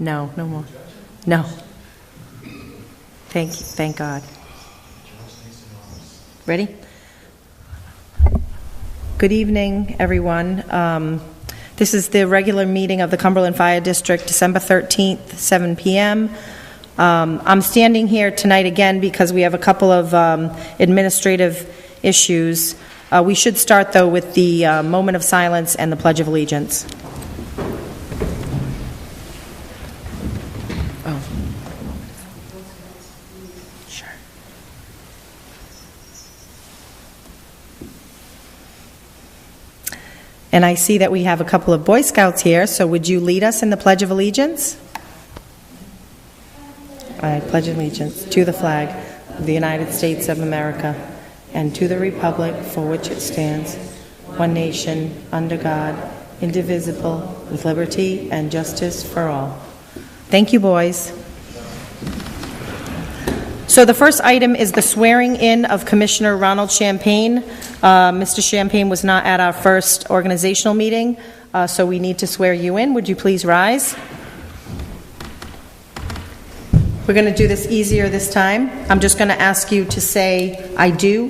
No, no more. No. Thank God. Ready? Good evening, everyone. This is the regular meeting of the Cumberland Fire District, December 13th, 7 p.m. I'm standing here tonight again because we have a couple of administrative issues. We should start, though, with the moment of silence and the Pledge of Allegiance. Oh. Sure. And I see that we have a couple of Boy Scouts here, so would you lead us in the Pledge of Allegiance? I pledge allegiance to the flag of the United States of America and to the republic for which it stands, one nation, under God, indivisible, with liberty and justice for all. Thank you, boys. So the first item is the swearing in of Commissioner Ronald Champagne. Mr. Champagne was not at our first organizational meeting, so we need to swear you in. Would you please rise? We're going to do this easier this time. I'm just going to ask you to say, I do.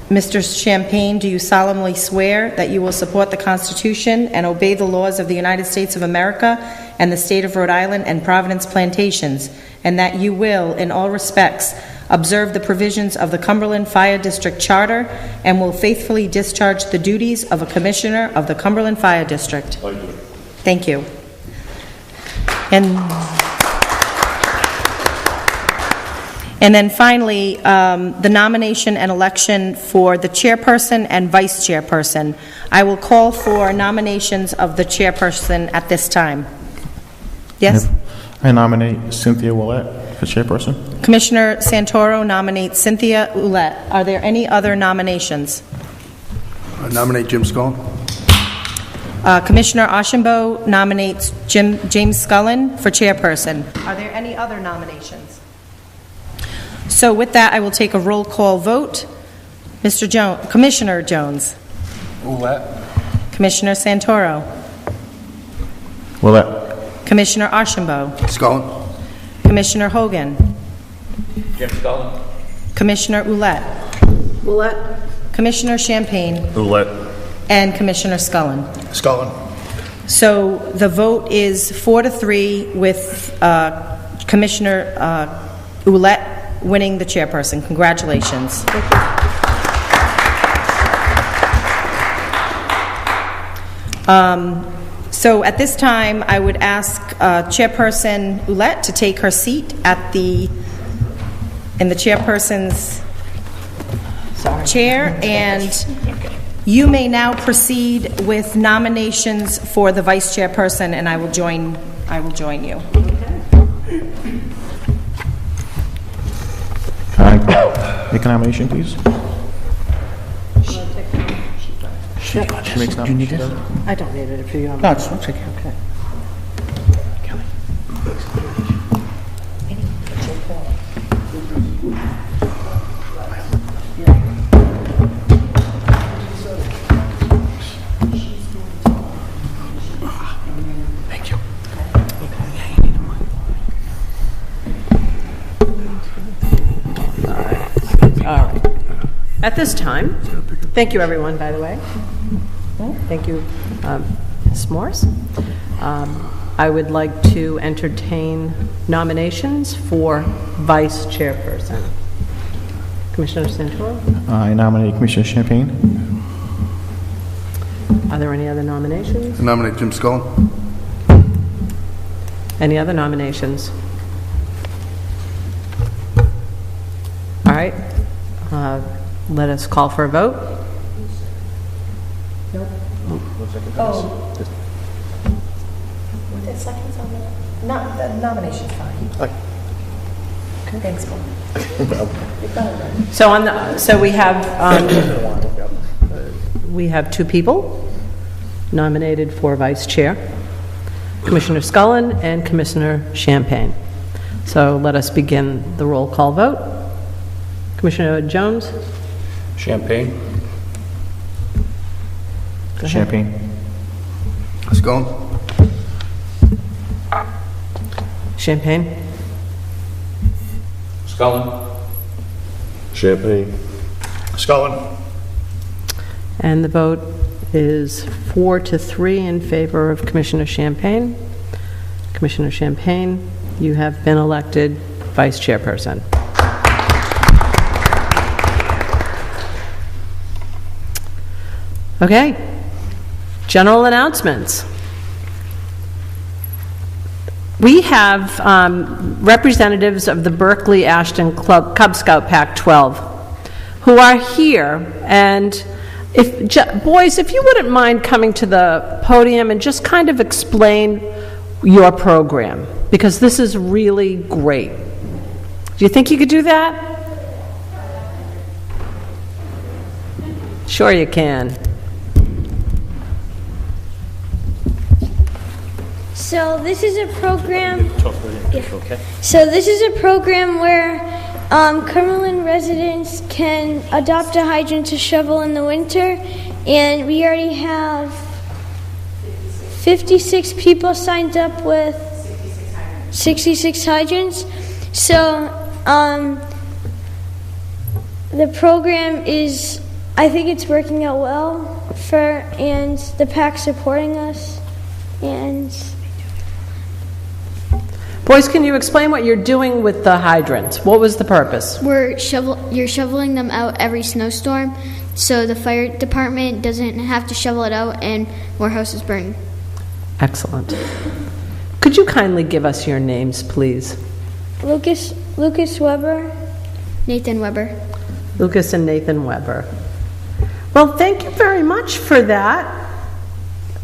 Mr. Champagne, do you solemnly swear that you will support the Constitution and obey the laws of the United States of America and the state of Rhode Island and Providence Plantations, and that you will, in all respects, observe the provisions of the Cumberland Fire District Charter and will faithfully discharge the duties of a Commissioner of the Cumberland Fire District? I do. Thank you. And then finally, the nomination and election for the chairperson and vice chairperson. I will call for nominations of the chairperson at this time. Yes? I nominate Cynthia Willett for chairperson. Commissioner Santoro nominates Cynthia Willett. Are there any other nominations? I nominate Jim Scullin. Commissioner Ashenbo nominates James Scullin for chairperson. Are there any other nominations? So with that, I will take a roll call vote. Commissioner Jones. Willett. Commissioner Santoro. Willett. Commissioner Ashenbo. Scullin. Commissioner Hogan. Jim Scullin. Commissioner Ouellette. Willett. Commissioner Champagne. Willett. And Commissioner Scullin. Scullin. So the vote is 4-3 with Commissioner Ouellette winning the chairperson. Congratulations. So at this time, I would ask Chairperson Ouellette to take her seat in the chairperson's chair, and you may now proceed with nominations for the vice chairperson, and I will join you. Can I make a nomination, please? She makes Do you need this? I don't need it if you No, it's okay. Okay. Thank you. All right. At this time, thank you, everyone, by the way. Thank you, Ms. Morse. I would like to entertain nominations for vice chairperson. Commissioner Santoro? I nominate Commissioner Champagne. Are there any other nominations? I nominate Jim Scullin. Any other nominations? All right. Let us call for a vote. Nope. Oh. Were there seconds on that? No, the nomination's fine. Okay. Thanks, Paul. So we have two people nominated for vice chair, Commissioner Scullin and Commissioner Champagne. So let us begin the roll call vote. Commissioner Jones? Champagne. Champagne. Scullin. Champagne? Scullin. Champagne. Scullin. And the vote is 4-3 in favor of Commissioner Champagne. Commissioner Champagne, you have been elected Vice Chairperson. Okay, general announcements. We have representatives of the Berkeley-Ashton Cub Scout Pack 12 who are here, and boys, if you wouldn't mind coming to the podium and just kind of explain your program, because this is really great. Do you think you could do that? Sure you can. So this is a program. So this is a program where Cumberland residents can adopt a hydrant to shovel in the winter, and we already have 56 people signed up with 66 hydrants. So the program is, I think it's working out well and the pack's supporting us. And Boys, can you explain what you're doing with the hydrants? What was the purpose? You're shoveling them out every snowstorm, so the fire department doesn't have to shovel it out and more houses burn. Excellent. Could you kindly give us your names, please? Lucas Weber. Nathan Weber. Lucas and Nathan Weber. Well, thank you very much for that.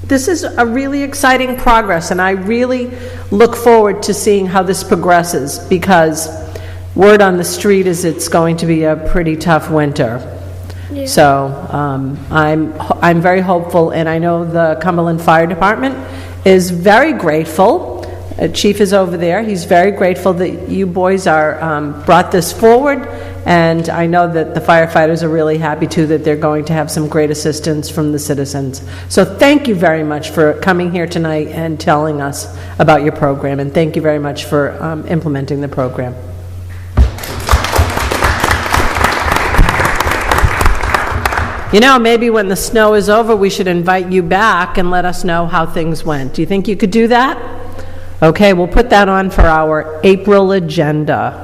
This is a really exciting progress, and I really look forward to seeing how this progresses, because word on the street is it's going to be a pretty tough winter. Yeah. So I'm very hopeful, and I know the Cumberland Fire Department is very grateful. Chief is over there. He's very grateful that you boys are brought this forward, and I know that the firefighters are really happy too that they're going to have some great assistance from the citizens. So thank you very much for coming here tonight and telling us about your program, and thank you very much for implementing the program. You know, maybe when the snow is over, we should invite you back and let us know how things went. Do you think you could do that? Okay, we'll put that on for our April agenda,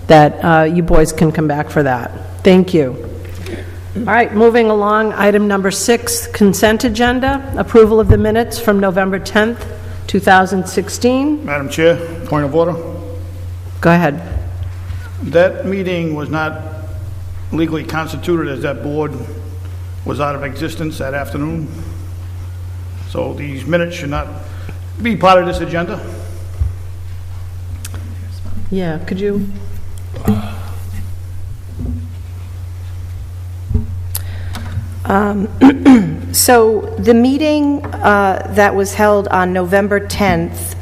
that you boys can come back for that. Thank you. All right, moving along, item number 6, consent agenda, approval of the minutes from November 10th, 2016. Madam Chair, point of order. Go ahead. That meeting was not legally constituted, as that board was out of existence that afternoon. So these minutes should not be part of this agenda. Yeah, could you? So the meeting that was held on November 10th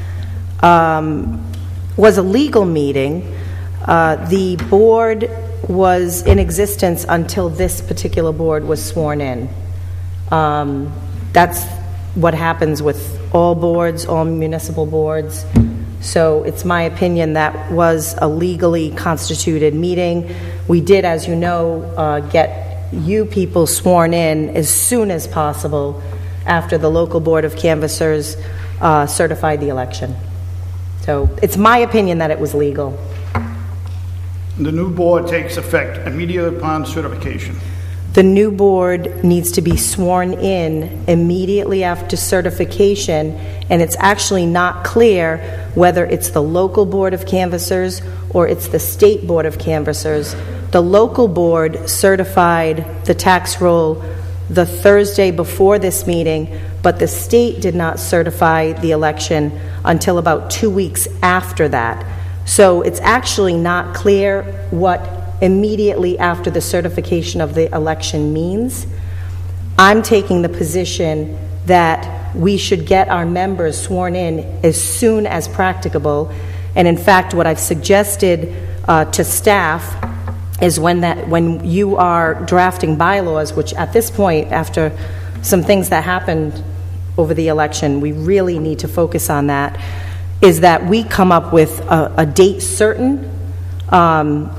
was a legal meeting. The board was in existence until this particular board was sworn in. That's what happens with all boards, all municipal boards. So it's my opinion that was a legally constituted meeting. We did, as you know, get you people sworn in as soon as possible after the local board of canvassers certified the election. So it's my opinion that it was legal. The new board takes effect immediately upon certification. The new board needs to be sworn in immediately after certification, and it's actually not clear whether it's the local board of canvassers or it's the state board of canvassers. The local board certified the tax roll the Thursday before this meeting, but the state did not certify the election until about 2 weeks after that. So it's actually not clear what immediately after the certification of the election means. I'm taking the position that we should get our members sworn in as soon as practicable. And in fact, what I've suggested to staff is when you are drafting bylaws, which at this point, after some things that happened over the election, we really need to focus on that, is that we come up with a date certain, and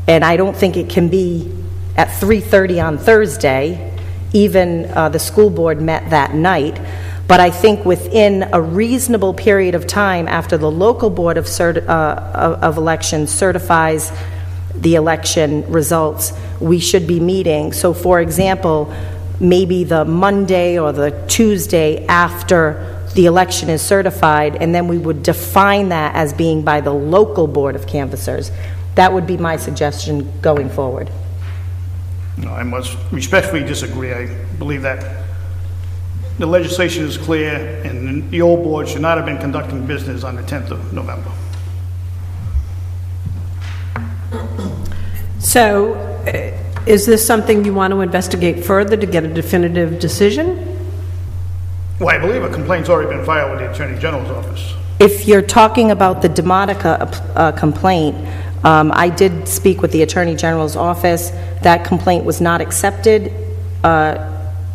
I don't think it can be at 3:30 on Thursday. Even the school board met that night. But I think within a reasonable period of time after the local board of elections certifies the election results, we should be meeting. So for example, maybe the Monday or the Tuesday after the election is certified, and then we would define that as being by the local board of canvassers. That would be my suggestion going forward. No, I must respectfully disagree. I believe that the legislation is clear, and the old board should not have been conducting business on the 10th of November. So, is this something you want to investigate further to get a definitive decision? Well, I believe a complaint's already been filed with the Attorney General's office. If you're talking about the Demotica complaint, I did speak with the Attorney General's office. That complaint was not accepted.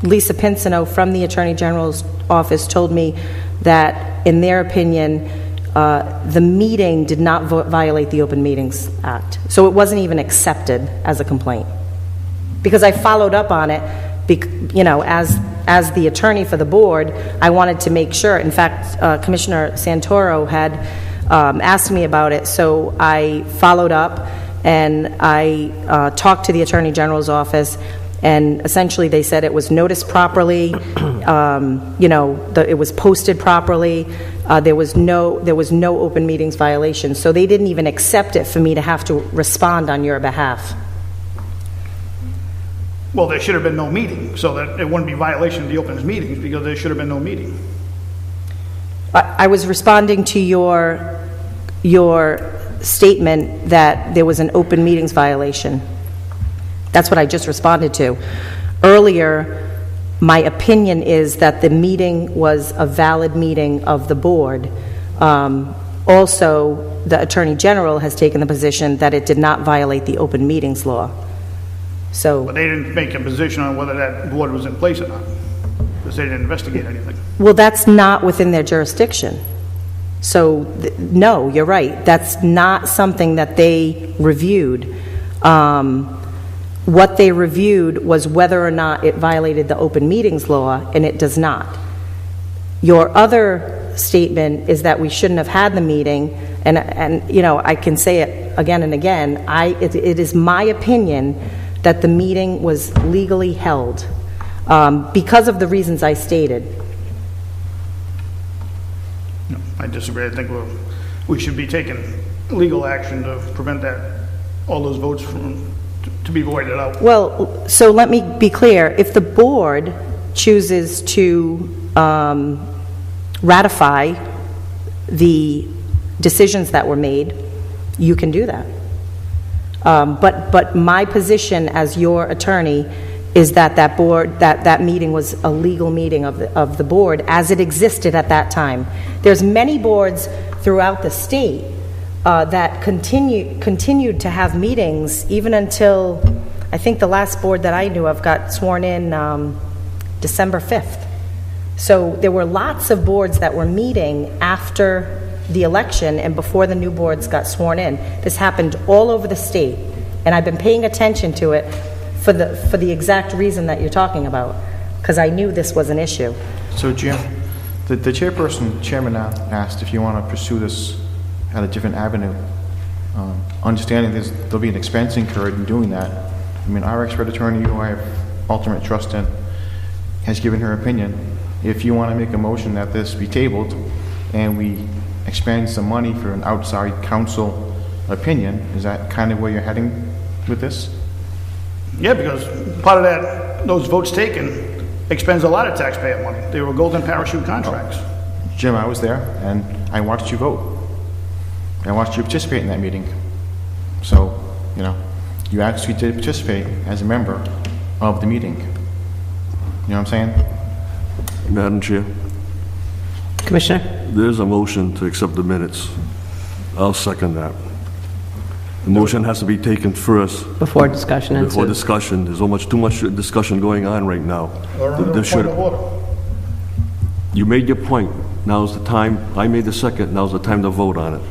Lisa Pinsino from the Attorney General's office told me that, in their opinion, the meeting did not violate the Open Meetings Act. So it wasn't even accepted as a complaint. Because I followed up on it, you know, as the attorney for the board, I wanted to make sure. In fact, Commissioner Santoro had asked me about it, so I followed up and I talked to the Attorney General's office, and essentially they said it was noticed properly, you know, it was posted properly, there was no open meetings violation, so they didn't even accept it for me to have to respond on your behalf. Well, there should have been no meeting, so that it wouldn't be violation of the open meetings, because there should have been no meeting. I was responding to your statement that there was an open meetings violation. That's what I just responded to. Earlier, my opinion is that the meeting was a valid meeting of the board. Also, the Attorney General has taken the position that it did not violate the open meetings law. So, But they didn't make a position on whether that board was in place or not, because they didn't investigate anything. well, that's not within their jurisdiction. So, no, you're right. That's not something that they reviewed. What they reviewed was whether or not it violated the open meetings law, and it does not. Your other statement is that we shouldn't have had the meeting, and you know, I can say it again and again. It is my opinion that the meeting was legally held because of the reasons I stated. No, I disagree. I think we should be taking legal action to prevent all those votes to be voided out. Well, so let me be clear. If the board chooses to ratify the decisions that were made, you can do that. But my position as your attorney is that that meeting was a legal meeting of the board as it existed at that time. There's many boards throughout the state that continued to have meetings even until, I think the last board that I knew of got sworn in December 5th. So there were lots of boards that were meeting after the election and before the new boards got sworn in. This happened all over the state, and I've been paying attention to it for the exact reason that you're talking about, because I knew this was an issue. So Jim, the chairman asked if you want to pursue this at a different avenue. Understanding there'll be an expense incurred in doing that. I mean, our expert attorney, who I have ultimate trust in, has given her opinion. If you want to make a motion that this be tabled and we expend some money for an outside counsel opinion, is that kind of where you're heading with this? Yeah, because part of those votes taken expends a lot of taxpayer money. They were golden parachute contracts. Jim, I was there and I watched you vote. I watched you participate in that meeting. So, you know, you actually did participate as a member of the meeting. You know what I'm saying? Madam Chair, Commissioner? there's a motion to accept the minutes. I'll second that. The motion has to be taken first Before discussion ensues. before discussion. There's too much discussion going on right now. Or under There a should- point of order. You made your point. Now's the time, I made the second, now's the time to vote on it.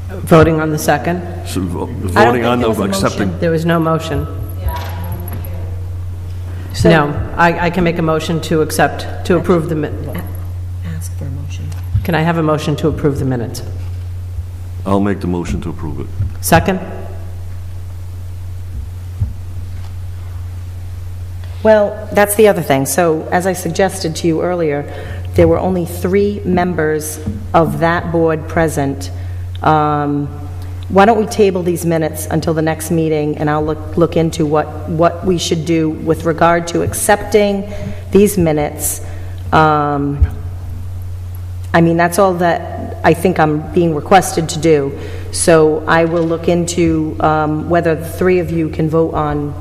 Voting on the second? So, I don't voting on think there was the a accepting. motion. There was no motion. No, I can make a motion to accept, to approve the, Ask for a motion. can I have a motion to approve the minutes? I'll make the motion to approve it. Second? Well, that's the other thing. So, as I suggested to you earlier, there were only 3 members of that board present. Why don't we table these minutes until the next meeting, and I'll look into what we should do with regard to accepting these minutes. I mean, that's all that I think I'm being requested to do. So I will look into whether the 3 of you can vote on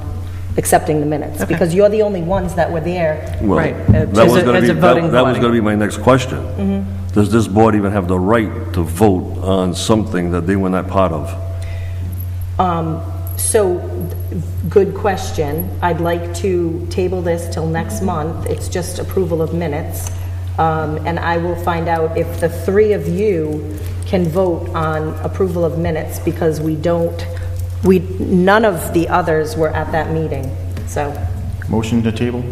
accepting the minutes, because you're the only ones that were there. Well, Right, that was as a- gonna as be- a voting that was body. going to be my next question. Does this board even have the right to vote on something that they were not part of? So, good question. I'd like to table this till next month. It's just approval of minutes. And I will find out if the 3 of you can vote on approval of minutes, because none of the others were at that meeting, so. Motion to table?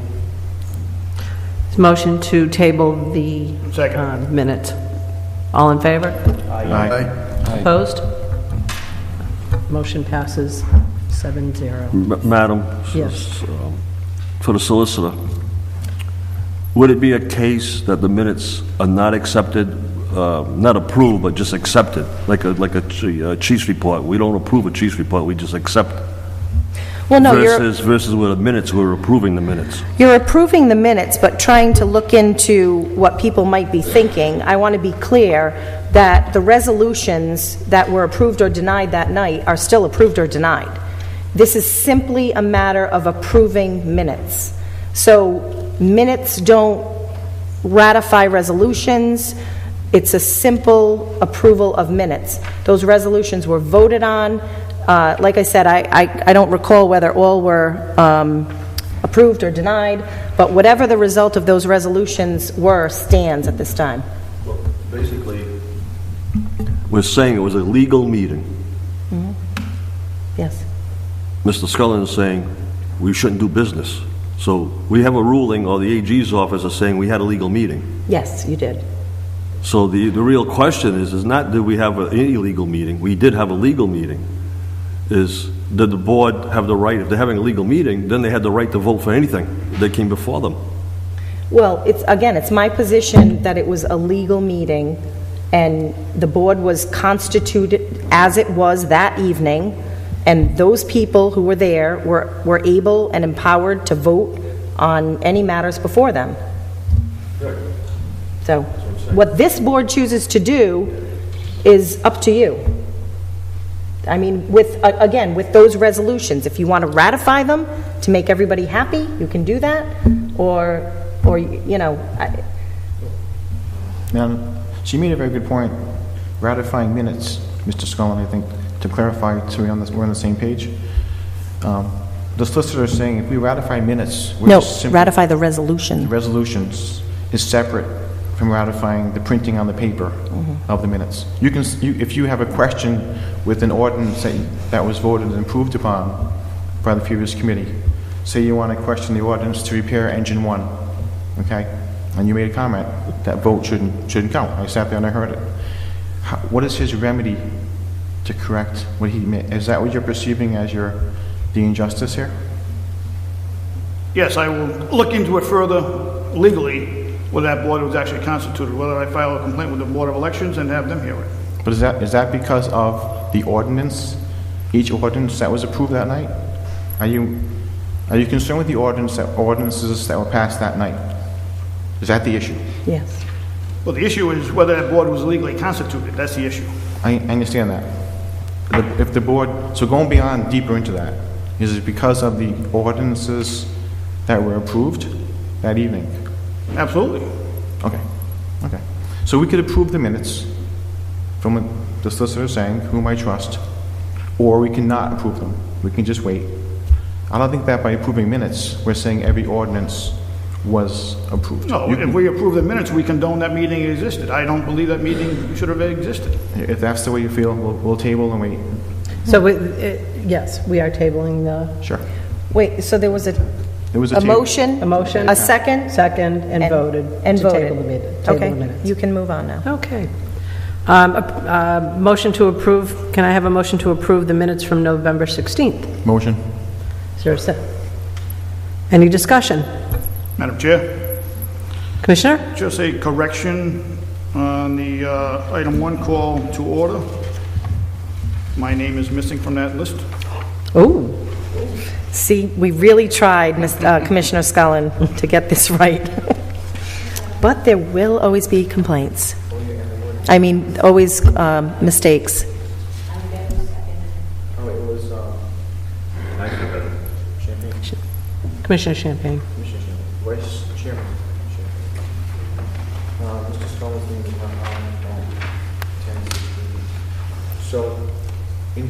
Motion to table the Second. minute. All in favor? Aye. Opposed? Motion passes 7-0. Madam? Yes. For the solicitor, would it be a case that the minutes are not accepted, not approved, but just accepted, like a chief's report? We don't approve a chief's report, we just accept. Well, no, Versus with the minutes, we're approving the minutes. you're approving the minutes, but trying to look into what people might be thinking. I want to be clear that the resolutions that were approved or denied that night are still approved or denied. This is simply a matter of approving minutes. So minutes don't ratify resolutions. It's a simple approval of minutes. Those resolutions were voted on. Like I said, I don't recall whether all were approved or denied, but whatever the result of those resolutions were stands at this time. Basically, we're saying it was a legal meeting. Yes. Mr. Scullin is saying we shouldn't do business. So we have a ruling, or the AG's office is saying we had a legal meeting. Yes, you did. So the real question is not did we have an illegal meeting? We did have a legal meeting. Did the board have the right, if they're having a legal meeting, then they had the right to vote for anything that came before them. Well, it's my position that it was a legal meeting, and the board was constituted as it was that evening, and those people who were there were able and empowered to vote on any matters before them. So, what this board chooses to do is up to you. I mean, with those resolutions, if you want to ratify them to make everybody happy, you can do that, or you know. Now, she made a very good point, ratifying minutes, Mr. Scullin, I think, to clarify, so we're on the same page. The solicitor is saying if we ratify minutes, we're No, just simply... ratify the resolution. The resolutions is separate from ratifying the printing on the paper of the minutes. If you have a question with an ordinance that was voted and approved upon by the previous committee, say you want to question the ordinance to repair engine 1, okay? And you made a comment, that vote shouldn't count. I sat there and I heard it. What is his remedy to correct what he made? Is that what you're perceiving as the injustice here? Yes, I will look into it further legally, whether that board was actually constituted, whether I file a complaint with the Board of Elections and have them hear it. But is that because of the ordinance, each ordinance that was approved that night? Are you concerned with the ordinances that were passed that night? Is that the issue? Yes. Well, the issue is whether that board was legally constituted. That's the issue. I understand that. If the board, so going beyond deeper into that, is it because of the ordinances that were approved that evening? Absolutely. Okay. So we could approve the minutes from what the solicitor is saying, whom I trust, or we cannot approve them. We can just wait. I don't think that by approving minutes, we're saying every ordinance was approved. No, You if can- we approve the minutes, we condone that meeting existed. I don't believe that meeting should have existed. If that's the way you feel, we'll table and wait. So, yes, we are tabling the, Sure. Wait, so there was It was a table. motion? A motion? A second? second, and voted And to voted. table the minute. Okay, you can move on now. Okay. Motion to approve, can I have a motion to approve the minutes from November 16th? Motion. Is there a second? Any discussion? Madam Chair, Commissioner? just a correction on the item 1 call to order. My name is missing from that list. Oh, See, we really tried, Commissioner Scullin, to get this right. But there will always be complaints. I mean, always mistakes. Commissioner Champagne. Vice Chairman. Mr. Scully's name is not on 10/16. So, in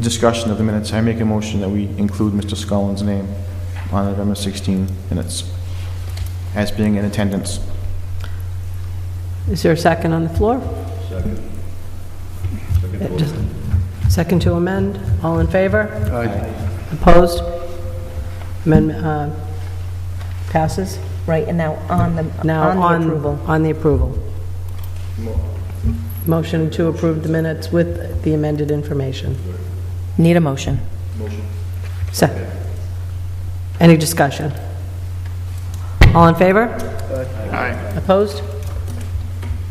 discussion of the minutes, I make a motion that we include Mr. Scullin's name on November 16 minutes as being in attendance. Is there a second on the floor? Second to amend. All in favor? Aye. Opposed? Amendment passes. Right, and now on the approval. On the approval. Motion to approve the minutes with the amended information. Need a motion. Second. Any discussion? All in favor? Aye. Opposed?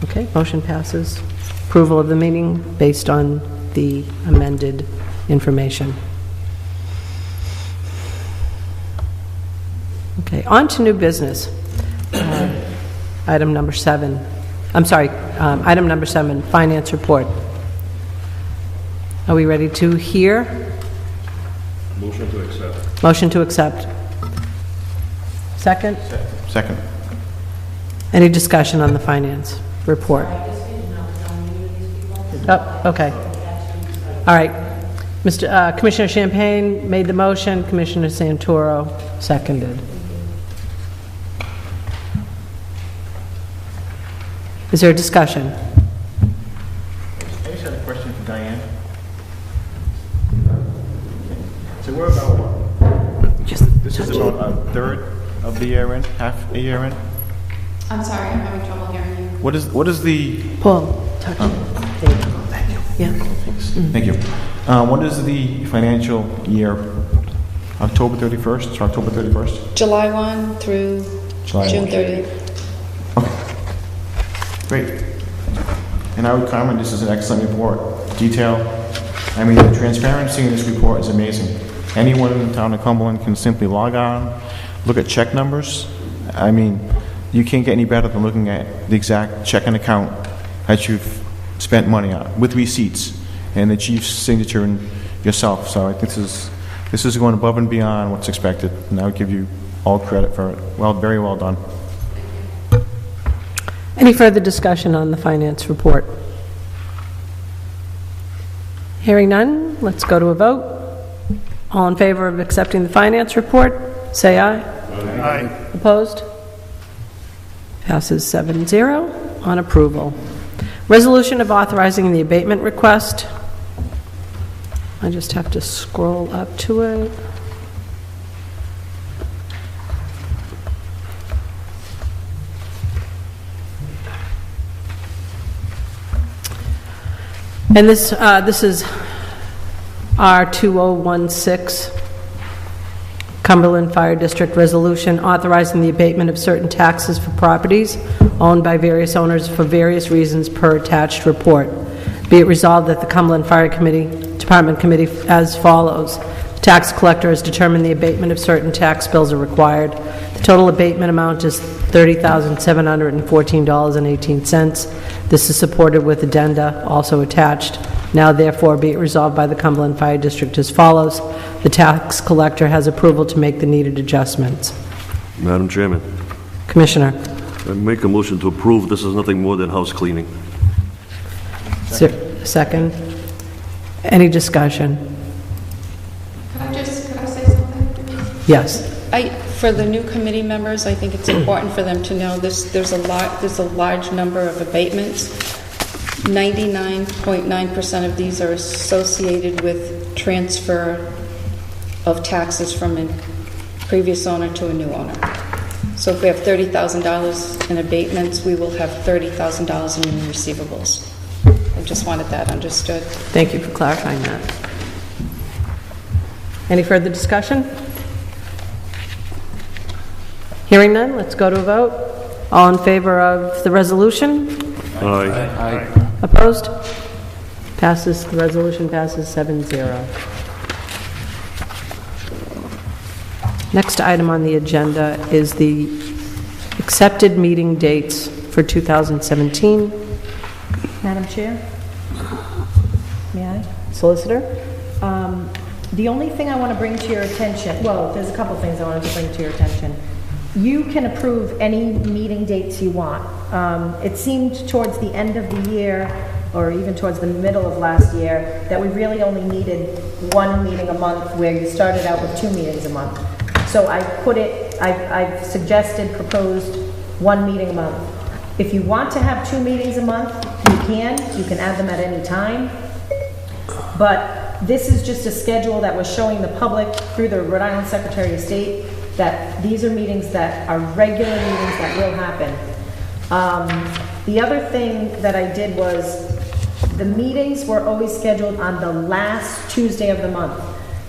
Okay, motion passes. Approval of the meeting based on the amended information. Okay, on to new business. Item number 7. I'm sorry, item number 7, finance report. Are we ready to hear? Motion to accept. Motion to accept. Second? Second. Any discussion on the finance report? Oh, okay. All right. Commissioner Champagne made the motion, Commissioner Santoro seconded. Is there a discussion? I just had a question for Diane. So we're about what? This is about a third of the year in, half a year in? I'm sorry, I'm having trouble hearing you. What is the... Paul, touch. Thank you. Yeah. Thank you. What is the financial year? October 31st or October 31st? July 1 through July June 1. 30th. Great. And I would comment this is an excellent report. Detail. I mean, the transparency in this report is amazing. Anyone in the town of Cumberland can simply log on, look at check numbers. I mean, you can't get any better than looking at the exact checking account that you've spent money on, with receipts, and the chief's signature and yourself. So I think this is going above and beyond what's expected, and I would give you all credit for it. Well, very well done. Any further discussion on the finance report? Hearing none, let's go to a vote. All in favor of accepting the finance report, say aye. Aye. Opposed? Passes 7-0 on approval. Resolution of authorizing the abatement request. I just have to scroll up to it. And this is R2016, Cumberland Fire District Resolution authorizing the abatement of certain taxes for properties owned by various owners for various reasons per attached report. Be it resolved that the Cumberland Fire Department Committee as follows. The tax collector has determined the abatement of certain tax bills are required. The total abatement amount is $30,714.18. This is supported with addenda also attached. Now therefore be it resolved by the Cumberland Fire District as follows. The tax collector has approval to make the needed adjustments. Madam Chairman, Commissioner. I make a motion to approve. This is nothing more than house cleaning. Second. Any discussion? Could I say something, please? Yes. For the new committee members, I think it's important for them to know there's a large number of abatements. 99.9% of these are associated with transfer of taxes from a previous owner to a new owner. So if we have $30,000 in abatements, we will have $30,000 in new receivables. I just wanted that understood. Thank you for clarifying that. Any further discussion? Hearing none, let's go to a vote. All in favor of the resolution? Aye. Opposed? Passes, the resolution passes 7-0. Next item on the agenda is the accepted meeting dates for 2017. Madam Chair? May I? Solicitor? The only thing I want to bring to your attention, well, there's a couple things I wanted to bring to your attention. You can approve any meeting dates you want. It seemed towards the end of the year, or even towards the middle of last year, that we really only needed one meeting a month, where you started out with 2 meetings a month. So I've suggested, proposed 1 meeting a month. If you want to have 2 meetings a month, you can add them at any time. But this is just a schedule that was showing the public through the Rhode Island Secretary of State that these are meetings that are regular meetings that will happen. The other thing that I did was, the meetings were always scheduled on the last Tuesday of the month.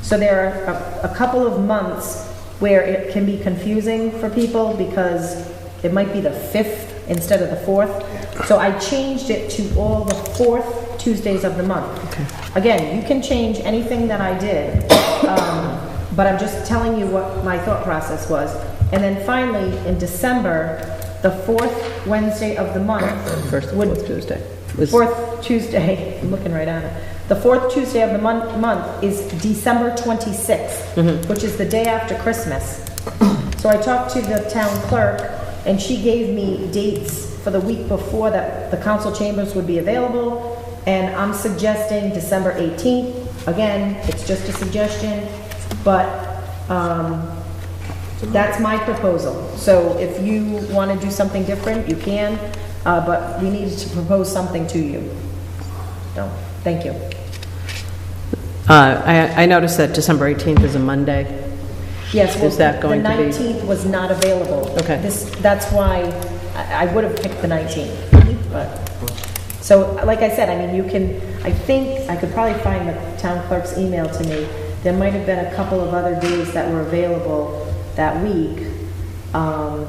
So there are a couple of months where it can be confusing for people because it might be the 5th instead of the 4th. So I changed it to all the 4th Tuesdays of the month. Okay. Again, you can change anything that I did, but I'm just telling you what my thought process was. And then finally, in December, the 4th Wednesday of the month First would... Tuesday. 4th Tuesday, I'm looking right at it. The 4th Tuesday of the month is December 26th, which is the day after Christmas. So I talked to the town clerk, and she gave me dates for the week before that the council chambers would be available, and I'm suggesting December 18th. Again, it's just a suggestion, but that's my proposal. So if you want to do something different, you can, but we needed to propose something to you. So, thank you. I noticed that December 18th is a Monday. Yes, well, Is that going the to be- 19th was not available. Okay. That's why I would have picked the 19th, but, so, like I said, I mean, I think I could probably find the town clerk's email to me. There might have been a couple of other days that were available that week. Hold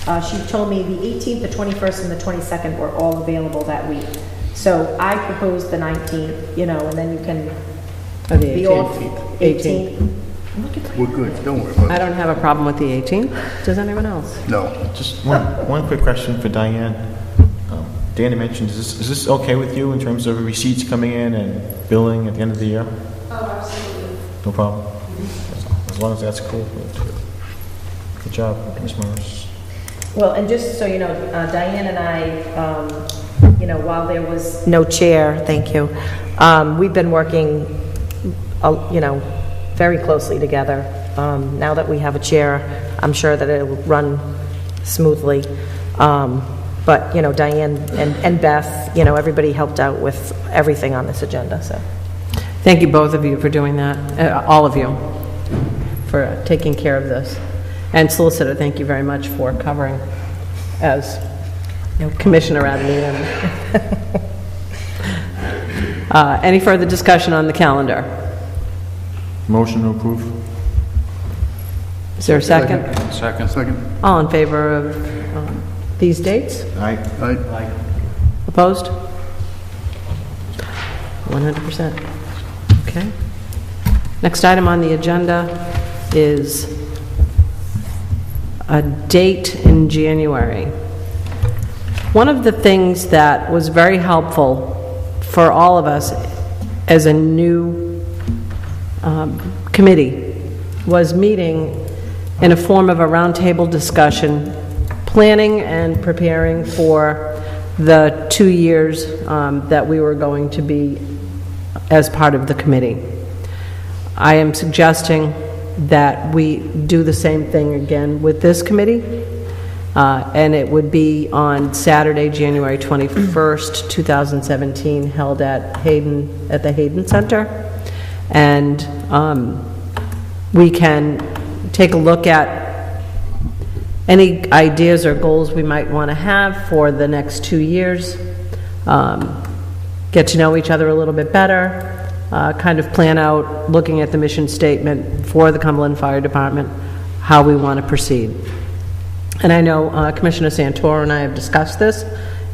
on. She told me the 18th, the 21st, and the 22nd were all available that week. So I proposed the 19th, and then you can The be off 18th. 18th. We're good, don't worry about I don't have a problem with the 18th. Does anyone else? it. No. Just one quick question for Diane. Danny mentioned, is this okay with you in terms of receipts coming in and billing at the end of the year? Oh, absolutely. No problem. As long as that's cool. Good job, Ms. Morris. Well, and just so you know, Diane and I, while there was no chair, thank you, we've been working, very closely together. Now that we have a chair, I'm sure that it'll run smoothly. But, Diane and Beth, everybody helped out with everything on this agenda, so. Thank you, both of you, for doing that, all of you, for taking care of this. And Solicitor, thank you very much for covering as Commissioner ad litem. Any further discussion on the calendar? Motion to approve? Is there a second? Second. All in favor of these dates? Aye. Aye. Opposed? 100%. Okay. Next item on the agenda is a date in January. One of the things that was very helpful for all of us as a new committee was meeting in a form of a roundtable discussion, planning and preparing for the 2 years that we were going to be as part of the committee. I am suggesting that we do the same thing again with this committee, and it would be on Saturday, January 21st, 2017, held at the Hayden Center. And we can take a look at any ideas or goals we might want to have for the next 2 years, get to know each other a little bit better, kind of plan out, looking at the mission statement for the Cumberland Fire Department, how we want to proceed. And I know Commissioner Santoro and I have discussed this,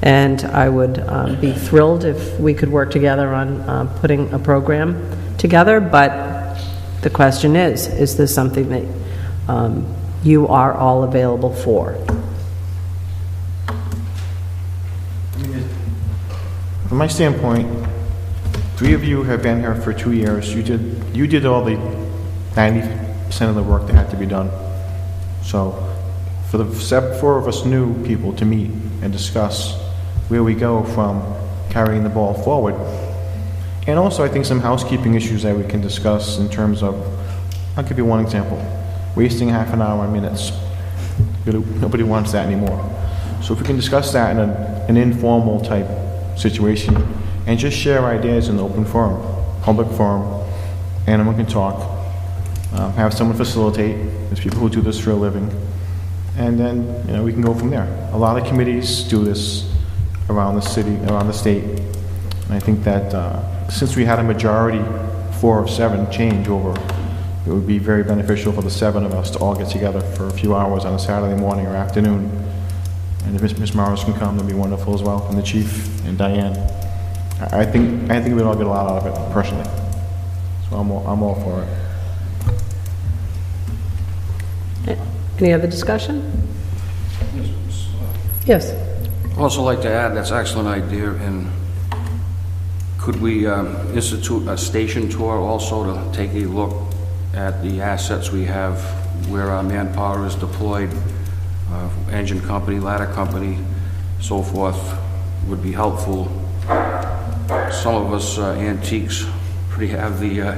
and I would be thrilled if we could work together on putting a program together, but the question is this something that you are all available for? From my standpoint, 3 of you have been here for 2 years. You did all the 90% of the work that had to be done. So for the 4 of us new people to meet and discuss where we go from carrying the ball forward. And also I think some housekeeping issues that we can discuss in terms of, I'll give you one example, wasting half an hour on minutes. Nobody wants that anymore. So if we can discuss that in an informal type situation and just share ideas in the open forum, public forum, and everyone can talk, have someone facilitate. There's people who do this for a living, and then we can go from there. A lot of committees do this around the city, around the state, and I think that since we had a majority 4 of 7 change over, it would be very beneficial for the 7 of us to all get together for a few hours on a Saturday morning or afternoon. And if Ms. Morris can come, that'd be wonderful as well, and the chief and Diane. I think we'd all get a lot out of it personally. So I'm all for it. Any other discussion? Yes. I'd also like to add, that's an excellent idea, and could we institute a station tour also to take a look at the assets we have, where our manpower is deployed, engine company, ladder company, so forth, would be helpful. Some of us antiques pretty have the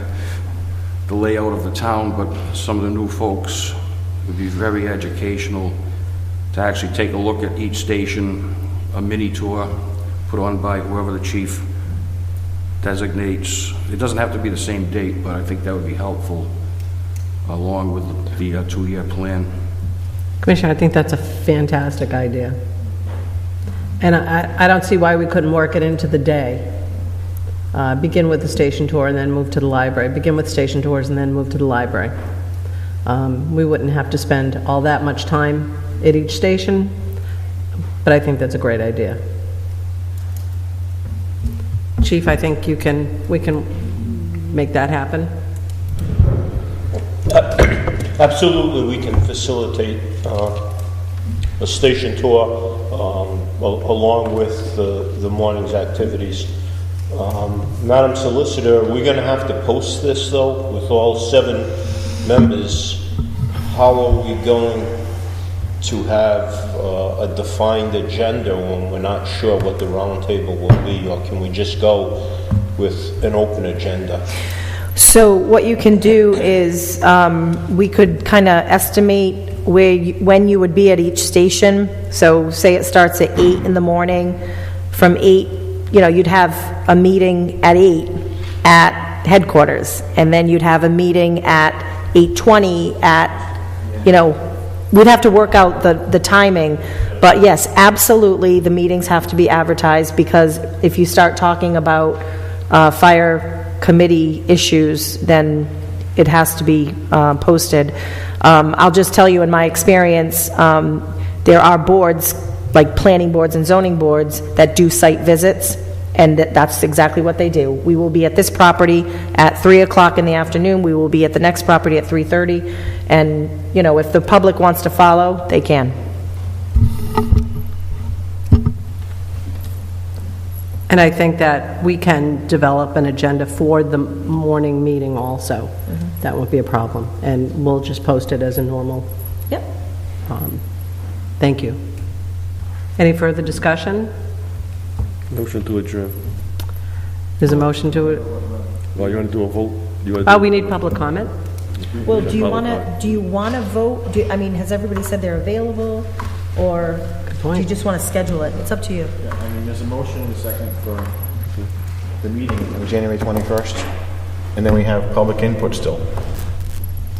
layout of the town, but some of the new folks would be very educational to actually take a look at each station, a mini tour put on by whoever the chief designates. It doesn't have to be the same date, but I think that would be helpful along with the 2-year plan. Commissioner, I think that's a fantastic idea. And I don't see why we couldn't work it into the day. Begin with the station tour and then move to the library. Begin with station tours and then move to the library. We wouldn't have to spend all that much time at each station, but I think that's a great idea. Chief, I think we can make that happen. Absolutely, we can facilitate a station tour along with the morning's activities. Madam Solicitor, we're going to have to post this, though, with all 7 members. How are we going to have a defined agenda when we're not sure what the roundtable will be, or can we just go with an open agenda? So what you can do is we could kind of estimate when you would be at each station. So say it starts at 8 in the morning. From 8, you'd have a meeting at 8 at headquarters, and then you'd have a meeting at 8:20 at, we'd have to work out the timing. But yes, absolutely, the meetings have to be advertised, because if you start talking about fire committee issues, then it has to be posted. I'll just tell you, in my experience, there are boards, like planning boards and zoning boards, that do site visits, and that's exactly what they do. We will be at this property at 3 o'clock in the afternoon, we will be at the next property at 3:30, and, if the public wants to follow, they can. And I think that we can develop an agenda for the morning meeting also. That won't be a problem. And we'll just post it as a normal. Yep. Thank you. Any further discussion? Motion to adjourn. There's a motion to it. Well, you're going to do a vote? We need public comment? Well, do you want to vote? I mean, has everybody said they're available, or do you just want to schedule it? It's up to you. Yeah, I mean, there's a motion and a second for the meeting on January 21st, and then we have public input still.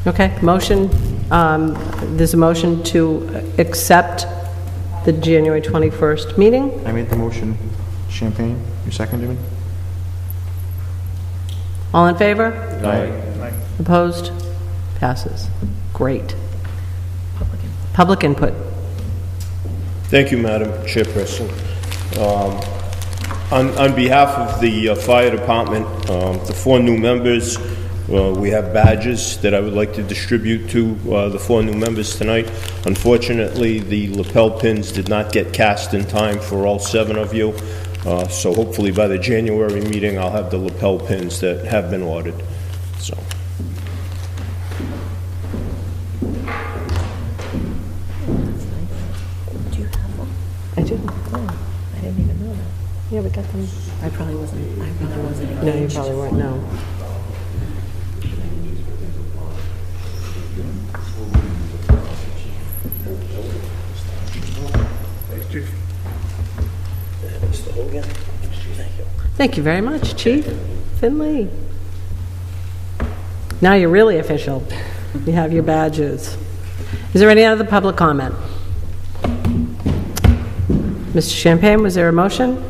Okay, motion, there's a motion to accept the January 21st meeting. I made the motion. Champagne, you seconded me? All in favor? Aye. Opposed? Passes. Great. Public input. Thank you, Madam Chairperson. On behalf of the fire department, the 4 new members, we have badges that I would like to distribute to the 4 new members tonight. Unfortunately, the lapel pins did not get cast in time for all 7 of you, so hopefully by the January meeting I'll have the lapel pins that have been ordered. So. I do. Oh, I didn't even know that. Yeah, we got them. I probably wasn't. No, you probably weren't, no. Thank you very much, Chief Finley. Now you're really official. You have your badges. Is there any other public comment? Mr. Champagne, was there a motion?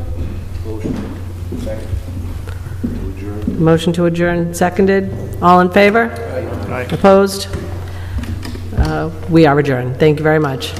Motion to adjourn, seconded. All in favor? Aye. Opposed? We are adjourned. Thank you very much.